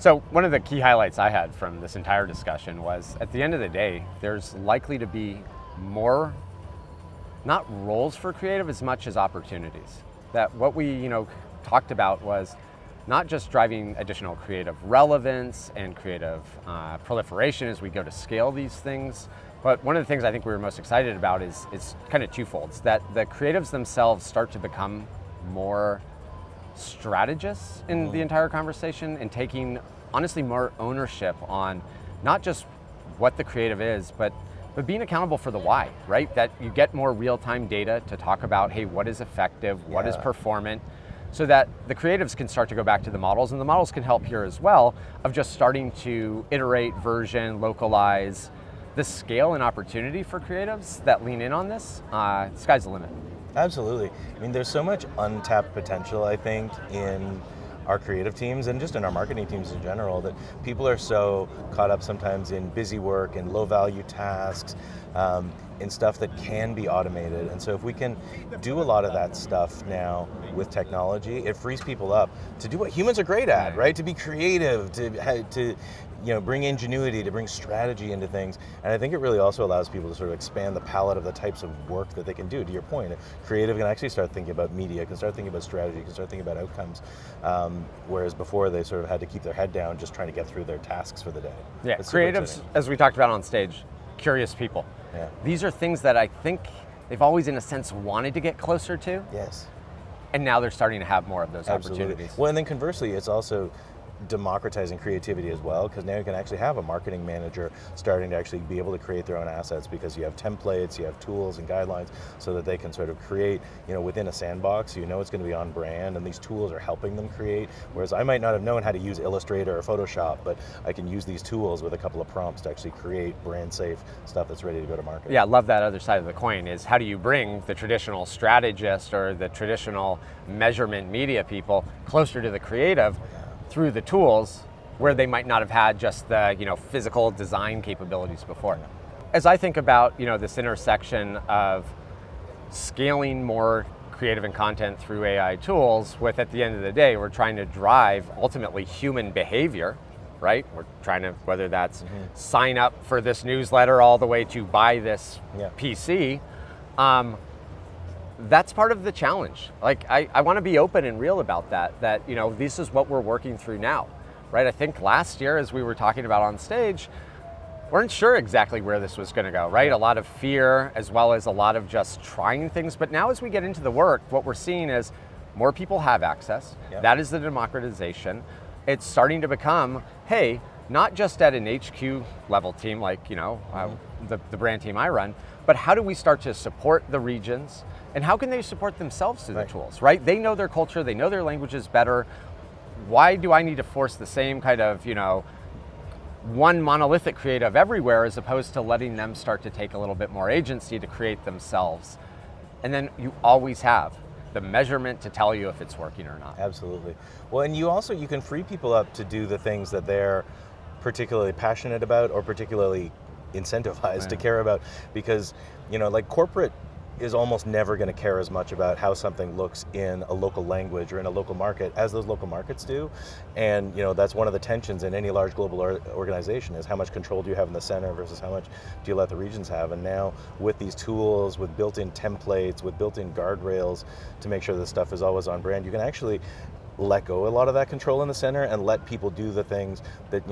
So one of the key highlights I had from this entire discussion was, at the end of the day, there's likely to be more, not roles for creative as much as opportunities. That what we talked about was not just driving additional creative relevance and creative proliferation as we go to scale these things, but one of the things I think we were most excited about is kind of twofolds, that the creatives themselves start to become more strategists in the entire conversation and taking, honestly, more ownership on not just what the creative is, but being accountable for the why, right? That you get more real-time data to talk about, hey, what is effective, what is performant, so that the creatives can start to go back to the models, and the models can help here as well, of just starting to iterate, version, localize. The scale and opportunity for creatives that lean in on this, sky's the limit. Absolutely. I mean, there's so much untapped potential, I think, in our creative teams and just in our marketing teams in general, that people are so caught up sometimes in busy work and low value tasks, in stuff that can be automated. And so if we can do a lot of that stuff now with technology, it frees people up to do what humans are great at, right? To be creative, to bring ingenuity, to bring strategy into things. And I think it really also allows people to sort of expand the palette of the types of work that they can do. To your point, creative can actually start thinking about media, can start thinking about strategy, can start thinking about outcomes, whereas before they sort of had to keep their head down just trying to get through their tasks for the day. Yeah, creatives, as we talked about on stage, curious people. Yeah. These are things that I think they've always, in a sense, wanted to get closer to. Yes. And now they're starting to have more of those opportunities. Well, and then conversely, it's also democratizing creativity as well, because now you can actually have a marketing manager starting to actually be able to create their own assets, because you have templates, you have tools and guidelines so that they can sort of create, within a sandbox, it's going to be on brand, and these tools are helping them create. Whereas I might not have known how to use Illustrator or Photoshop, but I can use these tools with a couple of prompts to actually create brand safe stuff that's ready to go to market. Yeah, I love that other side of the coin, is how do you bring the traditional strategist or the traditional measurement media people closer to the creative through the tools where they might not have had just the physical design capabilities before. As I think about this intersection of scaling more creative and content through AI tools, with, at the end of the day, we're trying to drive ultimately human behavior, right? We're trying to, whether that's sign up for this newsletter all the way to buy this PC, that's part of the challenge. Like, I want to be open and real about that this is what we're working through now, right? I think last year, as we were talking about on stage, weren't sure exactly where this was going to go, right? A lot of fear, as well as a lot of just trying things. But now as we get into the work, what we're seeing is more people have access. That is the democratization. It's starting to become, hey, not just at an HQ level team like the brand team I run, but how do we start to support the regions, and how can they support themselves through the tools, right? They know their culture, they know their languages better. Why do I need to force the same kind of, one monolithic creative everywhere, as opposed to letting them start to take a little bit more agency to create themselves? And then you always have the measurement to tell you if it's working or not. Absolutely. Well, and you can free people up to do the things that they're particularly passionate about or particularly incentivized to care about, because like corporate is almost never going to care as much about how something looks in a local language or in a local market as those local markets do. And that's one of the tensions in any large global organization, is how much control do you have in the center versus how much do you let the regions have. And now with these tools, with built-in templates, with built-in guardrails to make sure this stuff is always on brand, you can actually let go a lot of that control in the center and let people do the things that,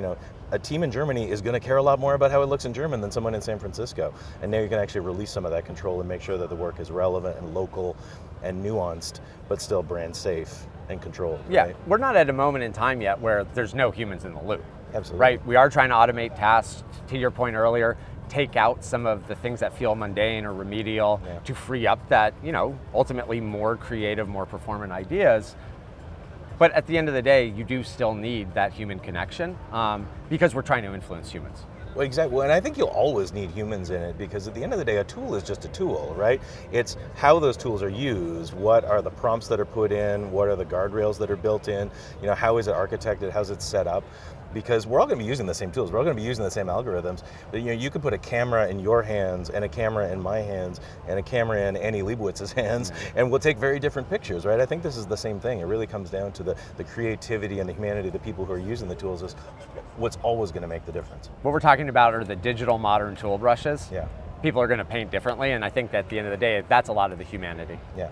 a team in Germany is going to care a lot more about how it looks in German than someone in San Francisco. And now you can actually release some of that control and make sure that the work is relevant and local and nuanced, but still brand safe and controlled. Yeah, right? We're not at a moment in time yet where there's no humans in the loop. Absolutely. Right? We are trying to automate tasks, to your point earlier, take out some of the things that feel mundane or remedial to free up that, ultimately more creative, more performant ideas. But at the end of the day, you do still need that human connection, because we're trying to influence humans. Well, exactly. And I think you'll always need humans in it, because at the end of the day, a tool is just a tool, right? It's how those tools are used. What are the prompts that are put in? What are the guardrails that are built in? How is it architected? How's it set up? because we're all going to be using the same tools. We're all going to be using the same algorithms. But you could put a camera in your hands and a camera in my hands and a camera in Annie Leibowitz's hands, and we'll take very different pictures, right? I think this is the same thing. It really comes down to the creativity and the humanity of the people who are using the tools is what's always going to make the difference. What we're talking about are the digital modern tool brushes. Yeah. People are going to paint differently, and I think that at the end of the day, that's a lot of the humanity. Yeah.